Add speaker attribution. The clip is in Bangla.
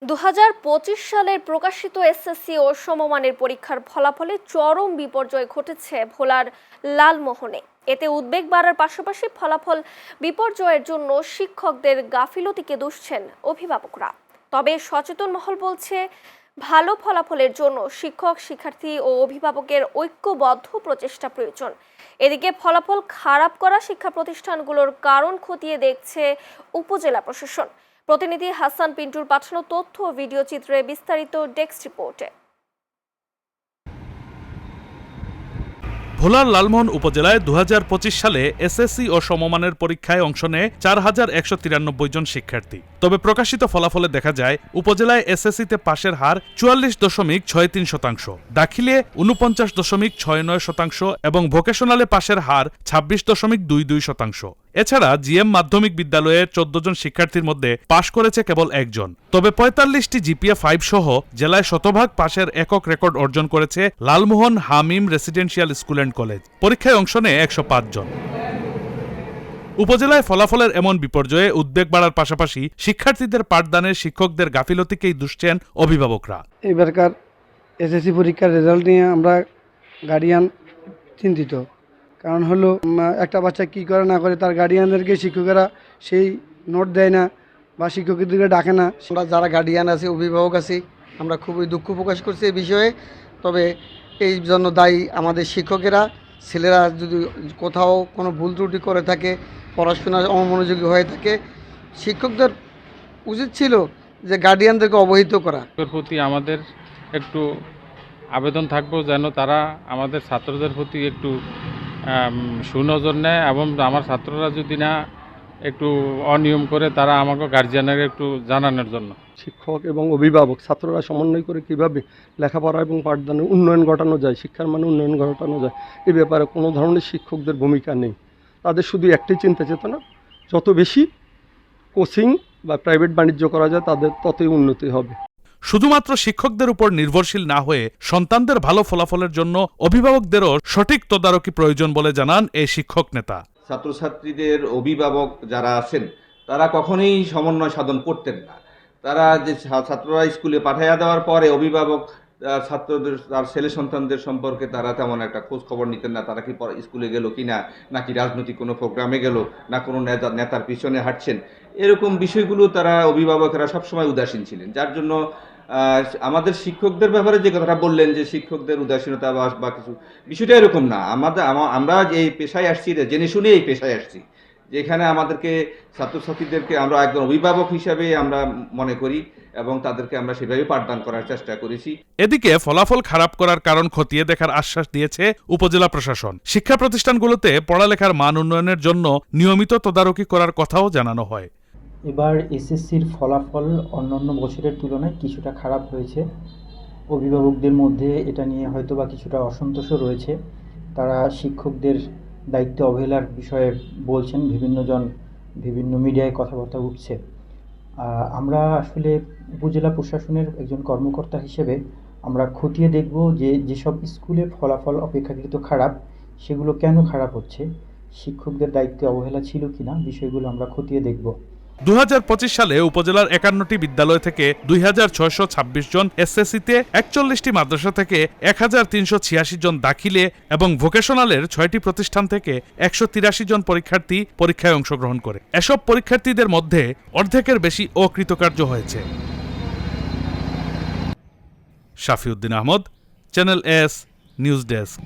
Speaker 1: 2025 সালের প্রকাশিত এসএসসি ও সমমানের পরীক্ষার ফলাফলে চরম বিপর্যয় ঘটেছে ভোলার লালমোহনে। এতে উদ্বেগ বাড়ার পাশাপাশি ফলাফল বিপর্যয়ের জন্য শিক্ষকদের গাফিলতিকে দুষছেন অভিভাবকরা। তবে সচেতন মহল বলছে, ভালো ফলাফলের জন্য শিক্ষক, শিক্ষার্থী ও অভিভাবকের ঐক্যবদ্ধ প্রচেষ্টা প্রয়োজন। এদিকে ফলাফল খারাপ করা শিক্ষা প্রতিষ্ঠানগুলোর কারণ খতিয়ে দেখছে উপজেলা প্রশাসন। প্রতিনিধি হাসান পিন্টুর পাঠানো তথ্য ও ভিডিও চিত্রে বিস্তারিত ডেস্ক রিপোর্টে।
Speaker 2: ভোলার লালমোহন উপজেলায় 2025 সালে এসএসসি ও সমমানের পরীক্ষায় অংশ নেয় 4193 জন শিক্ষার্থী। তবে প্রকাশিত ফলাফলে দেখা যায়, উপজেলায় এসএসসিতে পাশের হার 44.63%, দাখিলে 49.69% এবং ভোকেশনালে পাশের হার 26.22%। এছাড়া জিএম মাধ্যমিক বিদ্যালয়ের 14 জন শিক্ষার্থীর মধ্যে পাশ করেছে কেবল একজন। তবে 45টি জিপিএ 5 সহ জেলায় শতভাগ পাশের একক রেকর্ড অর্জন করেছে লালমোহন হামিম রেসিডেন্সিয়াল স্কুল অ্যান্ড কলেজ। পরীক্ষায় অংশ নেয় 105 জন। উপজেলায় ফলাফলের এমন বিপর্যয়ে উদ্বেগ বাড়ার পাশাপাশি শিক্ষার্থীদের পাঠদানে শিক্ষকদের গাফিলতিকেই দুষছেন অভিভাবকরা।
Speaker 3: এবারকার এসএসসি পরীক্ষার রেজাল্ট নিয়ে আমরা গার্ডিয়ান চিন্তিত। কারণ হলো, একটা বাচ্চা কী করে না করে তার গার্ডিয়ানদেরকে শিক্ষকেরা সেই নোট দেয় না বা শিক্ষকদেরকে ডাকে না।
Speaker 4: আমরা যারা গার্ডিয়ান আছি, অভিভাবক আছি, আমরা খুবই দুঃখ প্রকাশ করছি এই বিষয়ে। তবে এই জন্য দায়ী আমাদের শিক্ষকেরা। ছেলেরা যদি কোথাও কোনো ভুল ত্রুটি করে থাকে, পড়াশোনায় অমনোযোগী হয়ে থাকে, শিক্ষকদের উচিত ছিল যে গার্ডিয়ানদেরকে অবহিত করা।
Speaker 5: প্রতি আমাদের একটু আবেদন থাকবো যেন তারা আমাদের ছাত্রদের প্রতি একটু সুনজর নেয়, এবং আমার ছাত্ররা যদি না একটু অনিয়ম করে তারা আমাকে গার্জিয়ানের একটু জানানোর জন্য।
Speaker 6: শিক্ষক এবং অভিভাবক ছাত্ররা সমন্বয় করে কিভাবে লেখাপড়া এবং পাঠদানে উন্নয়ন ঘটানো যায়, শিক্ষার মানে উন্নয়ন ঘটানো যায়, এ ব্যাপারে কোনো ধরনের শিক্ষকদের ভূমিকা নেই। তাদের শুধু একটাই চিন্তা চেতনা, যত বেশি কোচিং বা প্রাইভেট বাণিজ্য করা যায় তাদের ততই উন্নতি হবে।
Speaker 2: শুধুমাত্র শিক্ষকদের উপর নির্ভরশীল না হয়ে সন্তানদের ভালো ফলাফলের জন্য অভিভাবকদেরও সঠিক তদারকি প্রয়োজন বলে জানান এই শিক্ষক নেতা।
Speaker 7: ছাত্রছাত্রীদের অভিভাবক যারা আছেন তারা কখনোই সমন্বয় সাধন করতেন না। তারা যে ছাত্ররা স্কুলে পাঠাইয়া দেওয়ার পরে অভিভাবক ছাত্রদের, তার ছেলে সন্তানদের সম্পর্কে তারা তেমন একটা খোঁজ খবর নিতেন না। তারা কি স্কুলে গেল কিনা, নাকি রাজনৈতিক কোনো প্রোগ্রামে গেল, না কোনো নেতার পিছনে হাঁটছেন, এরকম বিষয়গুলো তারা অভিভাবকেরা সবসময় উদাসীন ছিলেন। যার জন্য আমাদের শিক্ষকদের ব্যাপারে যে কথাটা বললেন যে শিক্ষকদের উদাসীনতা বা কিছু, বিষয়টা এরকম না। আমরা এই পেশায় আসছি, জেনে শুনে এই পেশায় আসছি, যেখানে আমাদেরকে ছাত্রছাত্রীদেরকে আমরা একজন অভিভাবক হিসাবে আমরা মনে করি এবং তাদেরকে আমরা সেভাবে পাঠদান করার চেষ্টা করেছি।
Speaker 2: এদিকে ফলাফল খারাপ করার কারণ খতিয়ে দেখার আশ্বাস দিয়েছে উপজেলা প্রশাসন। শিক্ষা প্রতিষ্ঠানগুলোতে পড়ালেখার মান উন্নয়নের জন্য নিয়মিত তদারকি করার কথাও জানানো হয়।
Speaker 8: এবার এসএসসির ফলাফল অন্যান্য বছরের তুলনায় কিছুটা খারাপ হয়েছে। অভিভাবকদের মধ্যে এটা নিয়ে হয়তো বা কিছুটা অসন্তোষও রয়েছে। তারা শিক্ষকদের দায়িত্ব অবহেলার বিষয়ে বলছেন, বিভিন্ন মিডিয়ায় কথাবার্তা উঠছে। আমরা আসলে উপজেলা প্রশাসনের একজন কর্মকর্তা হিসেবে আমরা খতিয়ে দেখব যে যেসব স্কুলে ফলাফল অপেক্ষাকৃত খারাপ, সেগুলো কেন খারাপ হচ্ছে, শিক্ষকদের দায়িত্বে অবহেলা ছিল কিনা, বিষয়গুলো আমরা খতিয়ে দেখব।
Speaker 2: 2025 সালে উপজেলার 51টি বিদ্যালয় থেকে 2626 জন এসএসসিতে, 41টি মাদ্রাসা থেকে 1386 জন দাখিলে এবং ভোকেশনালের 6টি প্রতিষ্ঠান থেকে 183 জন পরীক্ষার্থী পরীক্ষায় অংশগ্রহণ করে। এসব পরীক্ষার্থীদের মধ্যে অর্ধেকের বেশি অকৃতকার্য হয়েছে। Shafiuddin Ahmed, channel S news desk.